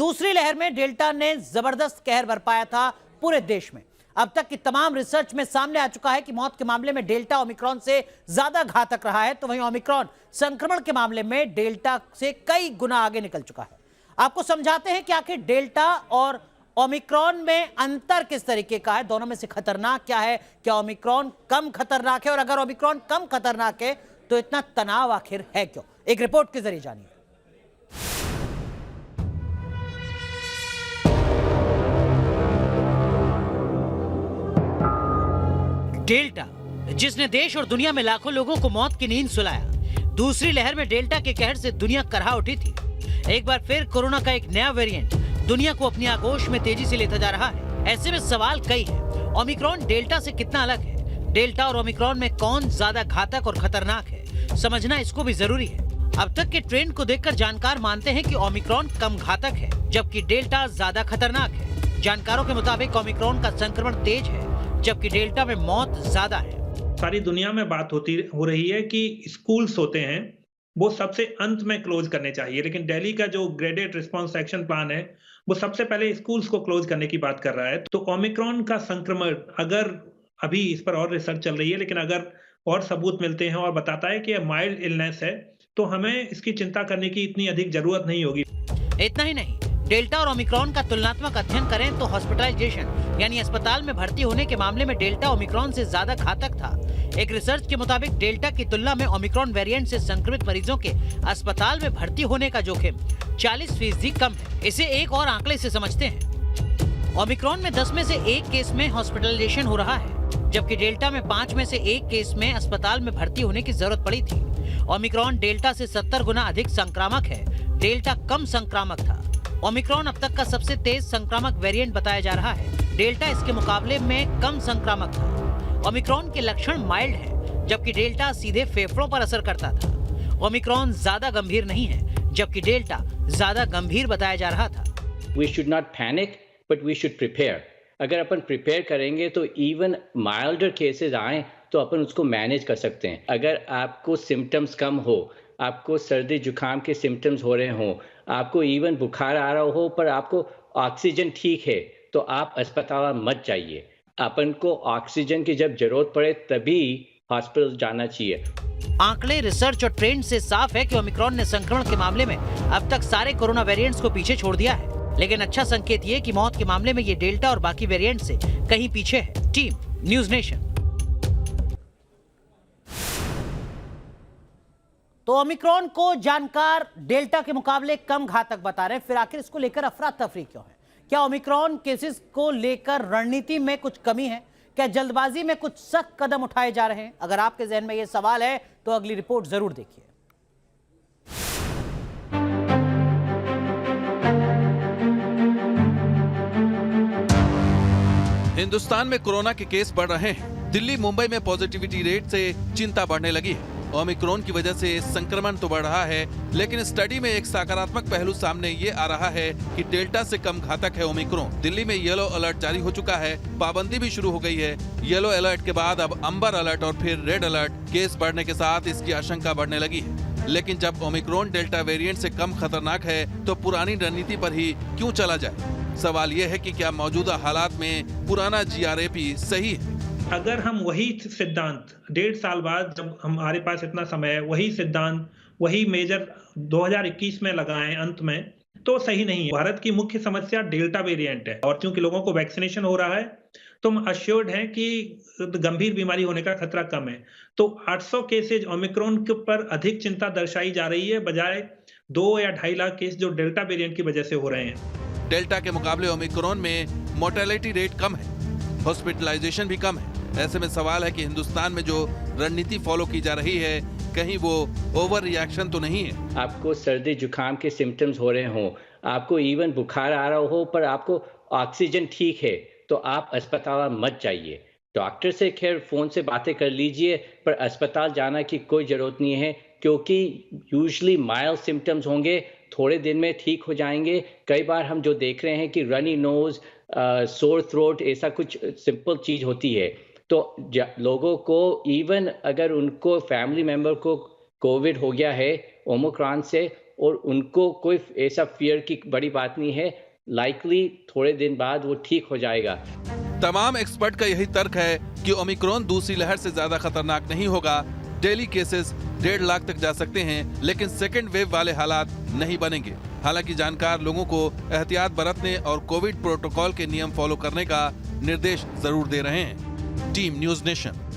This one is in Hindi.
दूसरी लहर में डेल्टा ने जबरदस्त कहर बरपाया था पूरे देश में। अब तक की तमाम रिसर्च में सामने आ चुका है कि मौत के मामले में डेल्टा ओमिक्रॉन से ज्यादा घातक रहा है, तो वहीं ओमिक्रॉन संक्रमण के मामले में डेल्टा से कई गुना आगे निकल चुका है। आपको समझाते हैं कि आखिर डेल्टा और ओमिक्रॉन में अंतर किस तरीके का है, दोनों में से खतरनाक क्या है, क्या ओमिक्रॉन कम खतरनाक है, और अगर ओमिक्रॉन कम खतरनाक है तो इतना तनाव आखिर है क्यों। एक रिपोर्ट के जरिए जानिए। डेल्टा, जिसने देश और दुनिया में लाखों लोगों को मौत की नींद सुलाया, दूसरी लहर में डेल्टा के कहर से दुनिया करहा उठी थी। एक बार फिर कोरोना का एक नया वेरिएंट दुनिया को अपनी आगोश में तेजी से लेता जा रहा है। ऐसे में सवाल कई हैं। ओमिक्रॉन डेल्टा से कितना अलग है? डेल्टा और ओमिक्रॉन में कौन ज्यादा घातक और खतरनाक है? समझना इसको भी जरूरी है। अब तक के ट्रेंड को देखकर जानकार मानते हैं कि ओमिक्रॉन कम घातक है, जबकि डेल्टा ज्यादा खतरनाक है। जानकारों के मुताबिक ओमिक्रॉन का संक्रमण तेज है, जबकि डेल्टा में मौत ज्यादा है। सारी दुनिया में बात हो रही है कि स्कूल्स होते हैं वो सबसे अंत में क्लोज करने चाहिए, लेकिन दिल्ली का जो ग्रेडेड रिस्पांस एक्शन प्लान है वो सबसे पहले स्कूल्स को क्लोज करने की बात कर रहा है। तो ओमिक्रॉन का संक्रमण, अगर अभी इस पर और रिसर्च चल रही है, लेकिन अगर और सबूत मिलते हैं और बताता है कि यह माइल्ड इलनेस है, तो हमें इसकी चिंता करने की इतनी अधिक जरूरत नहीं होगी। इतना ही नहीं, डेल्टा और ओमिक्रॉन का तुलनात्मक अध्ययन करें तो हॉस्पिटलाइजेशन यानी अस्पताल में भर्ती होने के मामले में डेल्टा ओमिक्रॉन से ज्यादा घातक था। एक रिसर्च के मुताबिक डेल्टा की तुलना में ओमिक्रॉन वेरिएंट से संक्रमित मरीजों के अस्पताल में भर्ती होने का जोखिम 40% कम है। इसे एक और आंकड़े से समझते हैं। ओमिक्रॉन में 10 में से 1 केस में हॉस्पिटलाइजेशन हो रहा है, जबकि डेल्टा में 5 में से 1 केस में अस्पताल में भर्ती होने की जरूरत पड़ी थी। ओमिक्रॉन डेल्टा से 70 गुना अधिक संक्रामक है, डेल्टा कम संक्रामक था। ओमिक्रॉन अब तक का सबसे तेज संक्रामक वेरिएंट बताया जा रहा है, डेल्टा इसके मुकाबले में कम संक्रामक था। ओमिक्रॉन के लक्षण माइल्ड हैं, जबकि डेल्टा सीधे फेफड़ों पर असर करता था। ओमिक्रॉन ज्यादा गंभीर नहीं है, जबकि डेल्टा ज्यादा गंभीर बताया जा रहा था। We should not panic, but we should prepare. अगर अपन प्रिपेयर करेंगे तो इवन माइल्डर केसेस आए तो अपन उसको मैनेज कर सकते हैं। अगर आपको सिम्टम्स कम हो, आपको सर्दी जुकाम के सिम्टम्स हो रहे हो, आपको इवन बुखार आ रहा हो, पर आपको ऑक्सीजन ठीक है, तो आप अस्पताल मत जाइए। अपन को ऑक्सीजन की जब जरूरत पड़े तभी हॉस्पिटल जाना चाहिए। आंकड़े, रिसर्च और ट्रेंड से साफ है कि ओमिक्रॉन ने संक्रमण के मामले में अब तक सारे कोरोना वेरिएंट्स को पीछे छोड़ दिया है। लेकिन अच्छा संकेत ये कि मौत के मामले में ये डेल्टा और बाकी वेरिएंट से कहीं पीछे है। Team news nation. तो ओमिक्रॉन को जानकार डेल्टा के मुकाबले कम घातक बता रहे हैं, फिर आखिर इसको लेकर अफरा तफरी क्यों है? क्या ओमिक्रॉन केसेस को लेकर रणनीति में कुछ कमी है? क्या जल्दबाजी में कुछ सख्त कदम उठाए जा रहे हैं? अगर आपके जहन में यह सवाल है तो अगली रिपोर्ट जरूर देखिए। हिंदुस्तान में कोरोना के केस बढ़ रहे हैं। दिल्ली मुंबई में पॉजिटिविटी रेट से चिंता बढ़ने लगी है। ओमिक्रॉन की वजह से संक्रमण तो बढ़ रहा है, लेकिन स्टडी में एक सकारात्मक पहलू सामने ये आ रहा है कि डेल्टा से कम घातक है ओमिक्रॉन। दिल्ली में येलो अलर्ट जारी हो चुका है, पाबंदी भी शुरू हो गई है। येलो अलर्ट के बाद अब अंबर अलर्ट और फिर रेड अलर्ट। केस बढ़ने के साथ इसकी आशंका बढ़ने लगी है। लेकिन जब ओमिक्रॉन डेल्टा वेरिएंट से कम खतरनाक है तो पुरानी रणनीति पर ही क्यों चला जाए? सवाल यह है कि क्या मौजूदा हालात में पुराना GRAP सही है? अगर हम वही सिद्धांत 1.5 साल बाद, जब हमारे पास इतना समय है, वही सिद्धांत वही मेजर 2021 में लगाएं अंत में, तो सही नहीं है। भारत की मुख्य समस्या डेल्टा वेरिएंट है, और क्योंकि लोगों को वैक्सीनेशन हो रहा है तो हम अश्योर्ड हैं कि गंभीर बीमारी होने का खतरा कम है। तो 800 केसेज ओमिक्रॉन के पर अधिक चिंता दर्शाई जा रही है, बजाय 2 या 2.5 लाख केस जो डेल्टा वेरिएंट की वजह से हो रहे हैं। डेल्टा के मुकाबले ओमिक्रॉन में मोर्टेलिटी रेट कम है, हॉस्पिटलाइजेशन भी कम है। ऐसे में सवाल है कि हिंदुस्तान में जो रणनीति फॉलो की जा रही है, कहीं वो ओवर रिएक्शन तो नहीं है? आपको सर्दी जुकाम के सिम्टम्स हो रहे हो, आपको इवन बुखार आ रहा हो, पर आपको ऑक्सीजन ठीक है, तो आप अस्पताल मत जाइए। डॉक्टर से खैर फोन से बातें कर लीजिए, पर अस्पताल जाना की कोई जरूरत नहीं है, क्योंकि यूजुअली माइल्ड सिम्टम्स होंगे, थोड़े दिन में ठीक हो जाएंगे। कई बार हम जो देख रहे हैं कि रनी नोज, सोर थ्रोट, ऐसा कुछ सिंपल चीज होती है। तो लोगों को इवन अगर उनको फैमिली मेंबर को कोविड हो गया है ओमिक्रॉन से, और उनको कोई ऐसा फियर की बड़ी बात नहीं है। लाइकली थोड़े दिन बाद वो ठीक हो जाएगा। तमाम एक्सपर्ट का यही तर्क है कि ओमिक्रॉन दूसरी लहर से ज्यादा खतरनाक नहीं होगा। डेली केसेस 1.5 लाख तक जा सकते हैं, लेकिन सेकेंड वेव वाले हालात नहीं बनेंगे। हालांकि जानकार लोगों को एहतियात बरतने और कोविड प्रोटोकॉल के नियम फॉलो करने का निर्देश जरूर दे रहे हैं। Team news nation.